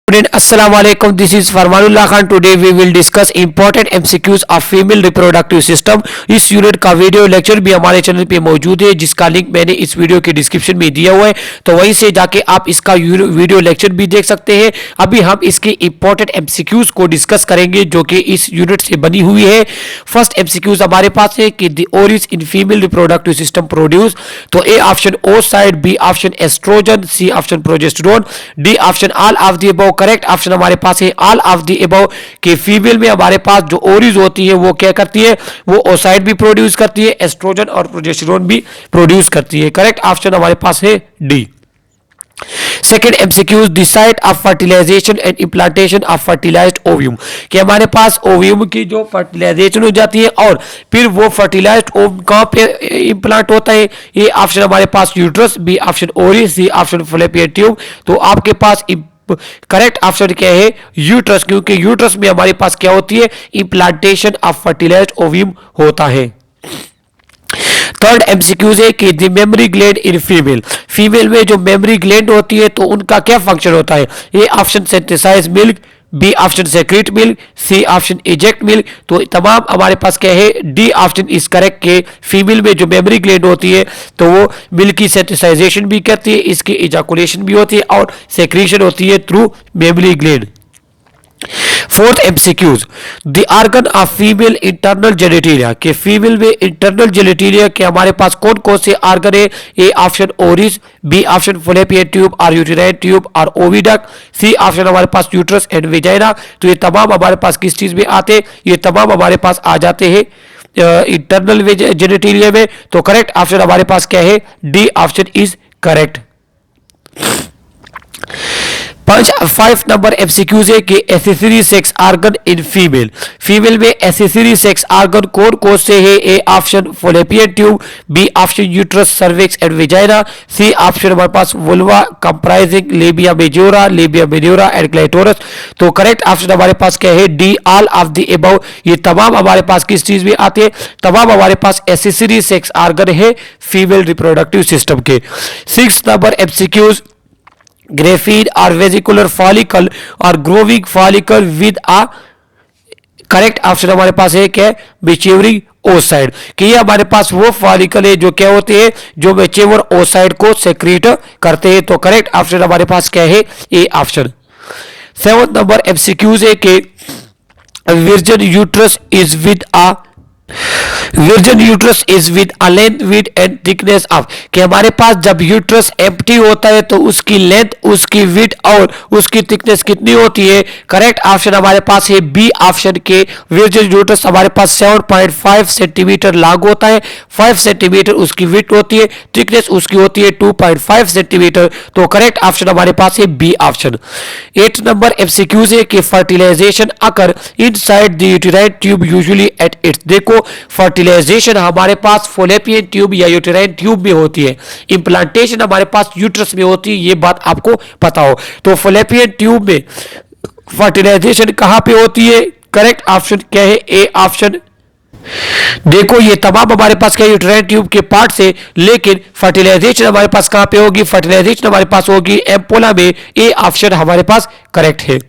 Student, Assalamu alaikum. This is Farmanullah Khan. Today we will discuss important MCQs of female reproductive system. इस unit का video lecture भी हमारे channel पे मौजूद है, जिसका लिंक मैंने इस वीडियो के डिस्क्रिप्शन में दिया हुआ है, तो वहीं से जाके आप इसका वीडियो लेक्चर भी देख सकते हैं। अभी हम इसके इंपॉर्टेंट MCQs को डिस्कस करेंगे जो कि इस यूनिट से बनी हुई है। फर्स्ट MCQs हमारे पास है कि the ovaries in female reproductive system produce, तो A option oocyte, B option oestrogen, C option progesterone, D option all of the above. Correct option हमारे पास है ऑल ऑफ द अबव कि फीमेल में हमारे पास जो ओवरीज होती है वो क्या करती है, वो oocyte भी प्रोड्यूस करती है, एस्ट्रोजन और प्रोजेस्टेरोन भी प्रोड्यूस करती है। करेक्ट ऑप्शन हमारे पास है D. Second MCQs, the site of fertilization and implantation of fertilized ovum, कि हमारे पास ओव्यूम की जो फर्टिलाइजेशन हो जाती है और फिर वो फर्टिलाइज्ड ओव्यूम कहाँ पे इम्प्लांट होता है। ये ऑप्शन हमारे पास uterus, B option ovary, C option fallopian tube. तो आपके पास करेक्ट ऑप्शन क्या है, यूट्रस, क्योंकि यूट्रस में हमारे पास क्या होती है, इम्प्लांटेशन ऑफ फर्टिलाइज्ड ओव्यूम होता है। थर्ड MCQs है कि the memory gland in female, female में जो मेमोरी ग्लैंड होती है तो उनका क्या फंक्शन होता है। A option synthesize milk, B option secrete milk, C option eject milk. तो तमाम हमारे पास क्या है, डी ऑप्शन इज करेक्ट के फीमेल में जो मेमोरी ग्लैंड होती है तो वो मिल्क की सिंथेसाइजेशन भी करती है, इसकी इजाकुलेशन भी होती है और सेक्रेशन होती है through mammary gland. Fourth MCQs, the organ of female internal genitalia, के फीमेल में इंटरनल जेनेटेरिया के हमारे पास कौन कौन से ऑर्गन है। A option ovaries, B option fallopian tube और यूटेराइन ट्यूब और ओविडक्ट, सी ऑप्शन हमारे पास यूट्रस एंड वेजाइना। तो ये तमाम हमारे पास किस चीज में आते हैं, ये तमाम हमारे पास आ जाते हैं इंटरनल जेनेटेरिया में। तो करेक्ट ऑप्शन हमारे पास क्या है, D option is correct. 5 number MCQs है कि accessory sex organ in female, female में एसेसरी सेक्स ऑर्गन कौन कौन से है। A option fallopian tube, B option uterus, cervix and vagina, C option हमारे पास vulva comprising labia majora and clitoris. तो करेक्ट ऑप्शन हमारे पास क्या है, D all of the above. ये तमाम हमारे पास किस चीज में आते हैं, तमाम हमारे पास एसेसरी सेक्स ऑर्गन है फीमेल रिप्रोडक्टिव सिस्टम के। 6 नंबर MCQs, ग्रेफिन और वेजिकुलर फॉलिकल और growing follicle with uh, correct option हमारे पास है क्या, मैच्योरिंग oocyte, कि ये हमारे पास वो फॉलिकल है जो क्या होते हैं, जो मैच्योर oocyte को सेक्रेट करते हैं। तो करेक्ट ऑप्शन हमारे पास क्या है, ए ऑप्शन। 7 नंबर MCQs है कि virgin uterus is with uh, virgin uterus is with a length width and thickness of, कि हमारे पास जब यूट्रस एम्प्टी होता है तो उसकी लेंथ, उसकी विड्थ और उसकी थिकनेस कितनी होती है। करेक्ट ऑप्शन हमारे पास है बी ऑप्शन के, वर्जिन यूट्रस हमारे पास 7.5 सेंटीमीटर लॉन्ग होता है, 5 सेंटीमीटर उसकी विड्थ होती है, थिकनेस उसकी होती है 2.5 सेंटीमीटर। तो करेक्ट ऑप्शन हमारे पास है बी ऑप्शन। 8 नंबर MCQs है कि fertilization occur inside the uterine tube usually at its, देखो फर्टिलाइजेशन हमारे पास फैलोपियन ट्यूब या यूटेराइन ट्यूब में होती है, इंप्लांटेशन हमारे पास यूट्रस में होती है, ये बात आपको पता हो। तो फैलोपियन ट्यूब में फर्टिलाइजेशन कहां पे होती है, करेक्ट ऑप्शन क्या है, ए ऑप्शन। देखो ये तमाम हमारे पास क्या, यूटेराइन ट्यूब के पार्ट से, लेकिन फर्टिलाइजेशन हमारे पास कहां पे होगी, फर्टिलाइजेशन हमारे पास होगी एम्पोला में, ए ऑप्शन हमारे पास करेक्ट है।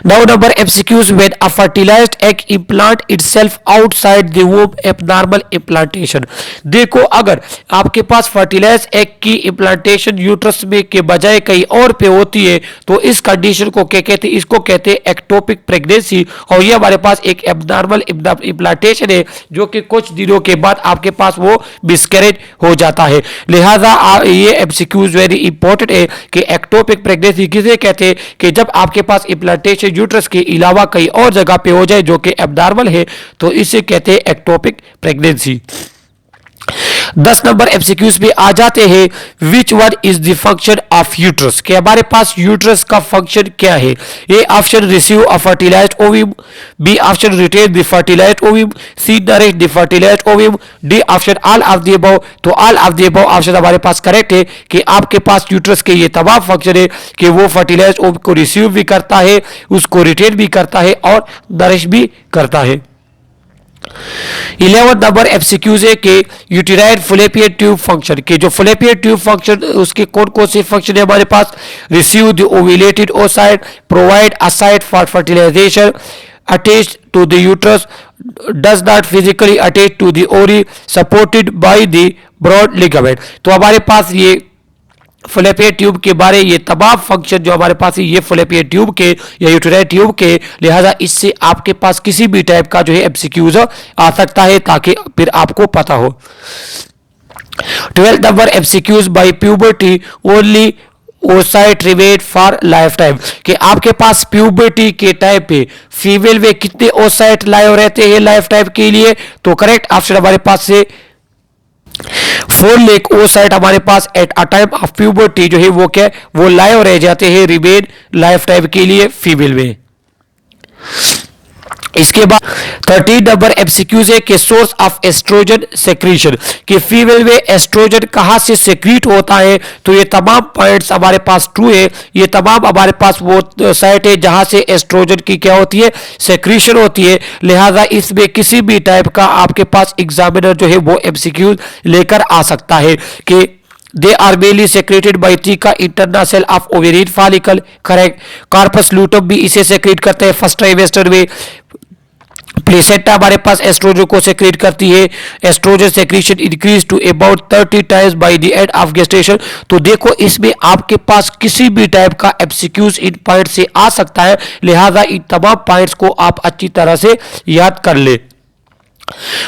9 number MCQs, when a fertilized egg implant itself outside the womb abnormal implantation, देखो अगर आपके पास फर्टिलाइज एग की इम्प्लांटेशन यूट्रस में के बजाय कहीं और पे होती है तो इस कंडीशन को क्या कहते हैं, इसको कहते हैं एक्टोपिक प्रेगनेंसी। और ये हमारे पास एक एबनॉर्मल इम्प्लांटेशन है जो कि कुछ दिनों के बाद आपके पास वो मिसकैरेज हो जाता है। लिहाजा ये MCQs वेरी इंपॉर्टेंट है कि एक्टोपिक प्रेगनेंसी किसे कहते हैं, कि जब आपके पास इम्प्लांटेशन यूट्रस के अलावा कहीं और जगह पे हो जाए जो कि एबनॉर्मल है तो इसे कहते हैं एक्टोपिक प्रेगनेंसी। 10 नंबर MCQs पे आ जाते हैं, which one is the function of uterus, कि हमारे पास यूट्रस का फंक्शन क्या है। A option receive a fertilised ovum, B option retain the fertilised ovum, C nourish the fertilised ovum, D option all of the above. तो all of the above option हमारे पास correct है कि आपके पास uterus के ये तमाम फंक्शन है कि वो फर्टिलाइज्ड ओव्यूम को रिसीव भी करता है, उसको रिटेन भी करता है और नरिश भी करता है। 11 नंबर एमसीक्यूज है कि यूटेराइन फैलोपियन ट्यूब फंक्शन के जो फैलोपियन ट्यूब फंक्शन उसके कौन कौन से फंक्शन है हमारे पास। Receive the ovulated oocyte, provide a site for fertilisation, attached to the uterus, does not physically attach to the ovary, supported by the broad ligament। तो हमारे पास ये फैलोपियन ट्यूब के बारे ये तमाम फंक्शन जो हमारे पास है ये फैलोपियन ट्यूब के या यूटेराइन ट्यूब के, लिहाजा इससे आपके पास किसी भी टाइप का जो है एमसीक्यूज आ सकता है ताकि फिर आपको पता हो। 12 number MCQs by puberty only oocyte remain for lifetime कि आपके पास प्यूबर्टी के टाइम पे फीमेल में कितने oocyte लाइव रहते हैं लाइफ टाइम के लिए। तो करेक्ट ऑप्शन हमारे पास से 4 लाख oocyte हमारे पास at a time of puberty जो है वो क्या वो लाइव रह जाते हैं रिमेन लाइफ टाइम के लिए फीमेल में। इसके बाद 13 नंबर एमसीक्यूज है कि सोर्स ऑफ एस्ट्रोजन सेक्रीशन कि फीमेल में एस्ट्रोजन कहां से सेक्रीट होता है। तो ये तमाम पॉइंट्स हमारे पास ट्रू है, ये तमाम हमारे पास वो साइट है जहां से एस्ट्रोजन की क्या होती है सेक्रीशन होती है। लिहाजा इसमें किसी भी टाइप का आपके पास एग्जामिनर जो है वो एमसीक्यूज लेकर आ सकता है कि they are mainly secreted by theca internal cell of ovarian follicle, correct। Corpus luteum भी इसे सेक्रेट करते हैं फर्स्ट ट्राइमेस्टर में। प्लेसेंटा हमारे पास एस्ट्रोजन को सेक्रेट करती है। Oestrogen secretion increase to about 30 times by the end of gestation. तो देखो इसमें आपके पास किसी भी टाइप का एमसीक्यूज इन पॉइंट से आ सकता है, लिहाजा इन तमाम पॉइंट्स को आप अच्छी तरह से याद कर ले।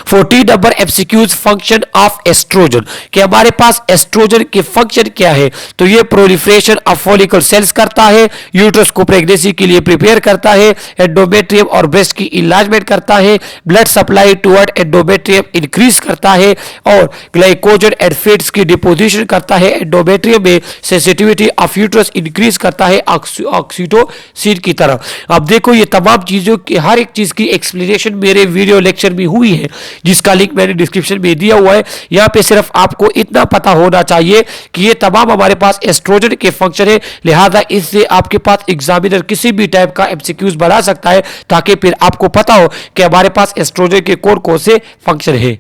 14 number MCQs function of oestrogen कि हमारे पास एस्ट्रोजन के फंक्शन क्या है। तो ये प्रोलिफरेशन ऑफ फॉलिकल सेल्स करता है, यूट्रस को प्रेगनेंसी के लिए प्रिपेयर करता है, एंडोमेट्रियम और ब्रेस्ट की इलाजमेंट करता है, blood supply toward endometrium increase करता है और ग्लाइकोजन एंड फैट्स की डिपोजिशन करता है। एंडोमेट्रियम में सेंसिटिविटी ऑफ यूट्रस इंक्रीज करता है ऑक्सीटोसिन की तरह। अब देखो ये तमाम चीजों की हर एक चीज की एक्सप्लेनेशन मेरे वीडियो लेक्चर में हुई है जिसका लिंक मैंने डिस्क्रिप्शन में दिया हुआ है। यहां पे सिर्फ आपको इतना पता होना चाहिए कि ये तमाम हमारे पास एस्ट्रोजन के फंक्शन है, लिहाजा इससे आपके पास एग्जामिनर किसी भी टाइप का एमसीक्यूज बना सकता है ताकि फिर आपको पता हो कि हमारे पास एस्ट्रोजन के कौन कौन से फंक्शन है।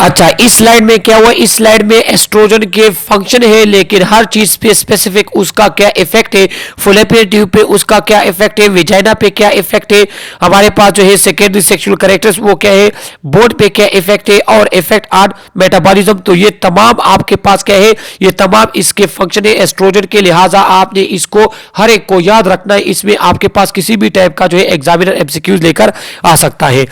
अच्छा इस स्लाइड में क्या हुआ, इस स्लाइड में एस्ट्रोजन के फंक्शन है लेकिन हर चीज पे स्पेसिफिक उसका क्या इफेक्ट है। फैलोपियन ट्यूब पे उसका क्या इफेक्ट है, विजाइना पे क्या इफेक्ट है, हमारे पास जो है सेकेंडरी सेक्सुअल कैरेक्टर्स वो क्या है, बोर्ड पे क्या इफेक्ट है और इफेक्ट ऑन मेटाबॉलिज्म। तो ये तमाम आपके पास क्या है, ये तमाम इसके फंक्शन है एस्ट्रोजन के, लिहाजा आपने इसको हर एक को याद रखना है। इसमें आपके पास किसी भी टाइप का जो है एग्जामिनर एमसीक्यूज लेकर आ सकता है।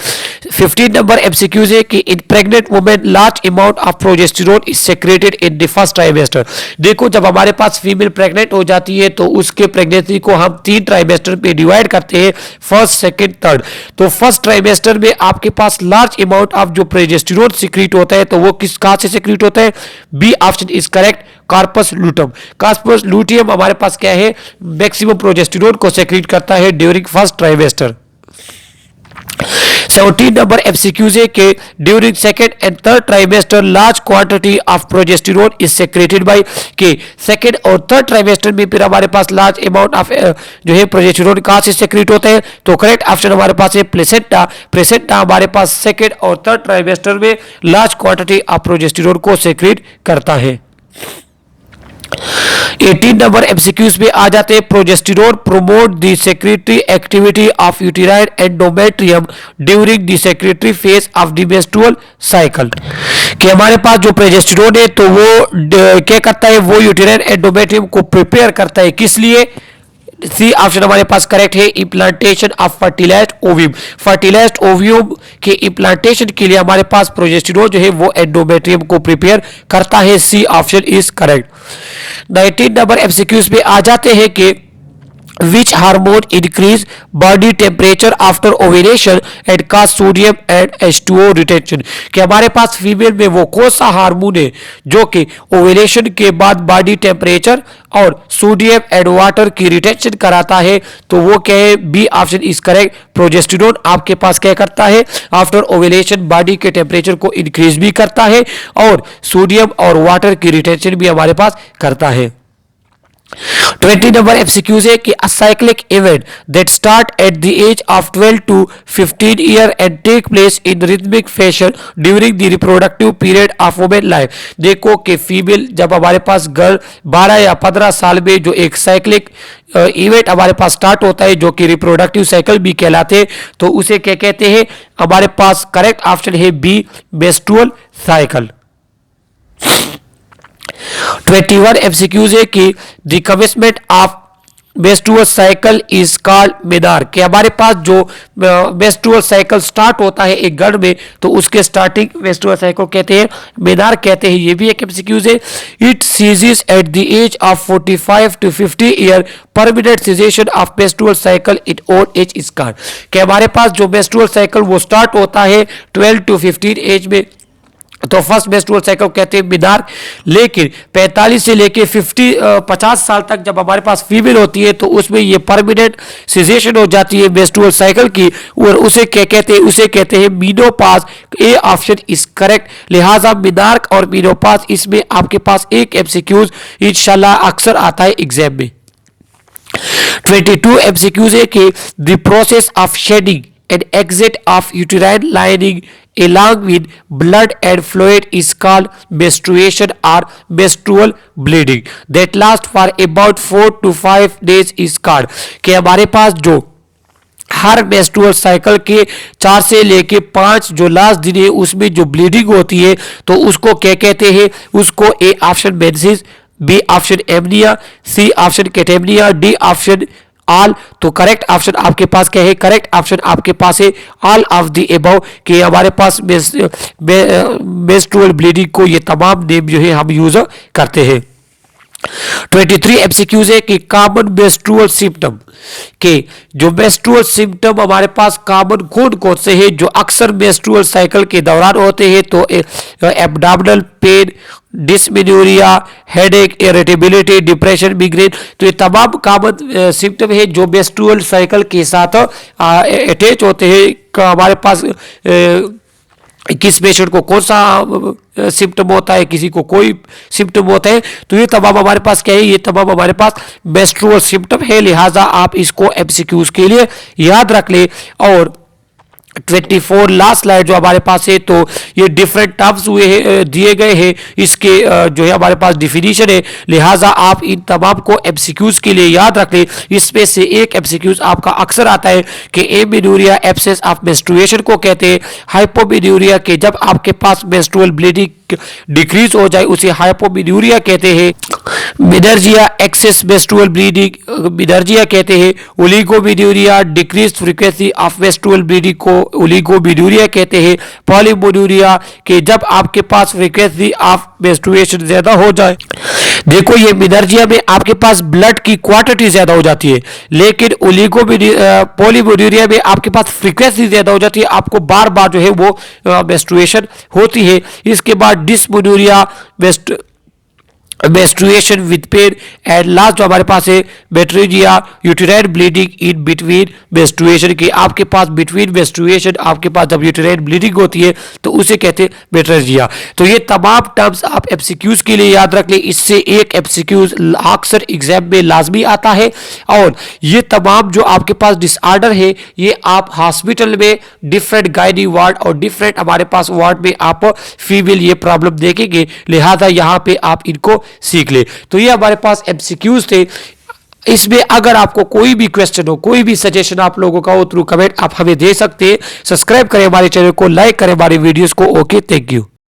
15 नंबर एमसीक्यूज है कि in pregnant women large amount of progesterone is secreted in the first trimester. देखो जब हमारे पास फीमेल प्रेग्नेंट हो जाती है तो उसके प्रेगनेंसी को हम 3 ट्राइमेस्टर पे डिवाइड करते हैं, फर्स्ट सेकंड थर्ड। तो फर्स्ट ट्राइमेस्टर में आपके पास लार्ज अमाउंट ऑफ जो प्रोजेस्टेरोन सीक्रेट होता है तो वो किस कहां से सीक्रेट होता है, B option is correct, corpus luteum. Corpus luteum हमारे पास क्या है, मैक्सिमम प्रोजेस्टेरोन को सेक्रेट करता है during first trimester. 17 number MCQs है कि during second and third trimester large quantity of progesterone is secreted bye कि सेकेंड और थर्ड ट्राइमेस्टर में फिर हमारे पास लार्ज अमाउंट ऑफ जो है प्रोजेस्टेरोन कहां से सेक्रेट होते हैं। तो करेक्ट ऑप्शन हमारे पास है प्लेसेंटा। प्लेसेंटा हमारे पास सेकेंड और थर्ड ट्राइमेस्टर में लार्ज क्वांटिटी ऑफ प्रोजेस्टेरोन को सेक्रेट करता है। 18 नंबर एमसीक्यूज पे आ जाते हैं, progesterone promote the secretary activity of uterine endometrium during the secretary phase of the menstrual cycle कि हमारे पास जो प्रोजेस्टेरोन है तो वो क्या करता है, वो यूटेराइन एंडोमेट्रियम को प्रिपेयर करता है, किस लिए, सी ऑप्शन हमारे पास करेक्ट है, implantation of fertilized ovum. Fertilized ovum के इम्प्लांटेशन के लिए हमारे पास प्रोजेस्टेरोन जो है वो एंडोमेट्रियम को प्रिपेयर करता है, C option is correct. 19 number MCQs पे आ जाते हैं कि which hormone increase body temperature after ovulation and cause sodium and H2O retention कि हमारे पास फीमेल में वो कौन सा हार्मोन है जो कि ओव्यूलेशन के बाद बॉडी टेम्परेचर और सोडियम एंड वाटर की रिटेंशन कराता है। तो वो क्या है, B option is correct, progesterone आपके पास क्या करता है, आफ्टर ओव्यूलेशन बॉडी के टेम्परेचर को इंक्रीज भी करता है और सोडियम और वाटर की रिटेंशन भी हमारे पास करता है। 20 number FCQs है कि a cyclic event that start at the age of 12 to 15 year and take place in rhythmic fashion during the reproductive period of women life। देखो कि फीमेल जब हमारे पास गर्ल 12 या 15 साल में जो एक साइक्लिक इवेंट हमारे पास स्टार्ट होता है जो कि रिप्रोडक्टिव साइकिल भी कहलाते हैं, तो उसे क्या कहते हैं? हमारे पास करेक्ट ऑप्शन है बी, मेंस्ट्रुअल साइकिल। 21 एमसीक्यूज है कि the commitment of menstrual cycle is called Maynard. कि हमारे पास जो मेंस्ट्रुअल साइकिल स्टार्ट होता है एक गर्ल में, तो उसके स्टार्टिंग मेंस्ट्रुअल साइकिल कहते हैं, मेनार कहते हैं। ये भी एक एमसीक्यूज है। It ceases at the age of 45 to 50 year. Permanent cessation of menstrual cycle in old age is called. कि हमारे पास जो मेंस्ट्रुअल साइकिल वो स्टार्ट होता है 12 to 15 एज में, तो फर्स्ट मेंस्ट्रुअल साइकिल कहते हैं मिनार। लेकिन 45 से लेके 50 साल तक जब हमारे पास फीमेल होती है तो उसमें ये परमानेंट सीजेशन हो जाती है मेंस्ट्रुअल साइकिल की, और उसे क्या कहते हैं? उसे कहते हैं menopause. A option is correct. लिहाजा मिनार्क और मीनोपॉज, इसमें आपके पास एक एमसीक्यूज इंशाल्लाह अक्सर आता है एग्जाम में। 22 एमसीक्यूज है कि the process of shedding and exit of uterine lining along with blood and fluid is called menstruation or menstrual bleeding that lasts for about 4 to 5 days is called। कि हमारे पास जो हर मेंस्ट्रुअल साइकिल के 4 से लेके 5 जो last दिन है उसमें जो ब्लीडिंग होती है, तो उसको क्या कहते हैं? उसको A option menses, B option amenia, C option catamenia, D option all. तो करेक्ट ऑप्शन आपके पास क्या है? करेक्ट ऑप्शन आपके पास है ऑल ऑफ द एबव। कि हमारे पास मेंस्ट्रुअल ब्लीडिंग को ये तमाम नेम जो है हम यूज करते हैं। 23 एमसीक्यूज है कि कॉमन मेंस्ट्रुअल सिम्टम। के जो मेंस्ट्रुअल सिम्टम हमारे पास कॉमन कौन कौन से हैं जो अक्सर मेंस्ट्रुअल साइकिल के दौरान होते हैं? तो abdominal pain, dysmenorrhoea, headache, irritability, depression, migraine. तो ये तमाम कॉमन सिम्टम है जो मेंस्ट्रुअल साइकिल के साथ अटैच होते हैं। हमारे पास किस पेशेंट को कौन सा सिम्टम होता है, किसी को कोई सिम्टम होता है, तो ये तमाम हमारे पास क्या है? ये तमाम हमारे पास मेंस्ट्रुअल सिम्टम है। लिहाजा आप इसको एमसीक्यूज के लिए याद रख ले। और 24 लास्ट स्लाइड जो हमारे पास है, तो ये डिफरेंट टर्म्स हुए हैं, दिए गए हैं, इसके जो है हमारे पास डिफिनीशन है। लिहाजा आप इन तमाम को एमसीक्यूज के लिए याद रख लें। इसमें से एक एमसीक्यूज आपका अक्सर आता है कि एमेनोरिया एब्सेंस ऑफ मेंस्ट्रुएशन को कहते हैं। हाइपोमेनोरिया के जब आपके पास मेंस्ट्रुअल ब्लीडिंग डिक्रीज हो जाए उसे हाइपोमेनोरिया कहते हैं। मिनर्जिया एक्सेस मेंस्ट्रुअल ब्लीडिंग मिनर्जिया कहते हैं। Oligomenorrhoea decrease frequency of menstrual bleeding को ओलिगोमेनोरिया कहते हैं। पॉलीमेनोरिया के जब आपके पास फ्रीक्वेंसी ऑफ मेंस्ट्रुएशन ज्यादा हो जाए, देखो ये मिनर्जिया में आपके पास ब्लड की क्वांटिटी ज्यादा हो जाती है, लेकिन पॉलीमेनोरिया में आपके पास फ्रीक्वेंसी ज्यादा हो जाती है, आपको बार बार जो है वो मेंस्ट्रुएशन होती है। इसके बाद dysmenorrhoea menstruation with pain, and last जो हमारे पास है metrorrhagia uterine bleeding in between menstruation. की आपके पास बिटवीन मेंस्ट्रुएशन आपके पास जब यूटेराइन ब्लीडिंग होती है तो उसे कहते हैं मेट्रिजिया। तो ये तमाम टर्म्स आप एमसीक्यूज के लिए याद रख लें। इससे एक एमसीक्यूज अक्सर एग्जाम में लाजमी आता है। और ये तमाम जो आपके पास डिसऑर्डर है ये आप हॉस्पिटल में डिफरेंट गायनी वार्ड और डिफरेंट हमारे पास वार्ड में आप फीमेल ये प्रॉब्लम देखेंगे। लिहाजा यहाँ पे आप इनको सीख ले। तो ये हमारे पास एमसीक्यूज थे। इसमें अगर आपको कोई भी क्वेश्चन हो, कोई भी सजेशन आप लोगों का हो, थ्रू कमेंट आप हमें दे सकते हैं। सब्सक्राइब करें हमारे चैनल को, लाइक करें हमारे वीडियोस को। Okay, thank you.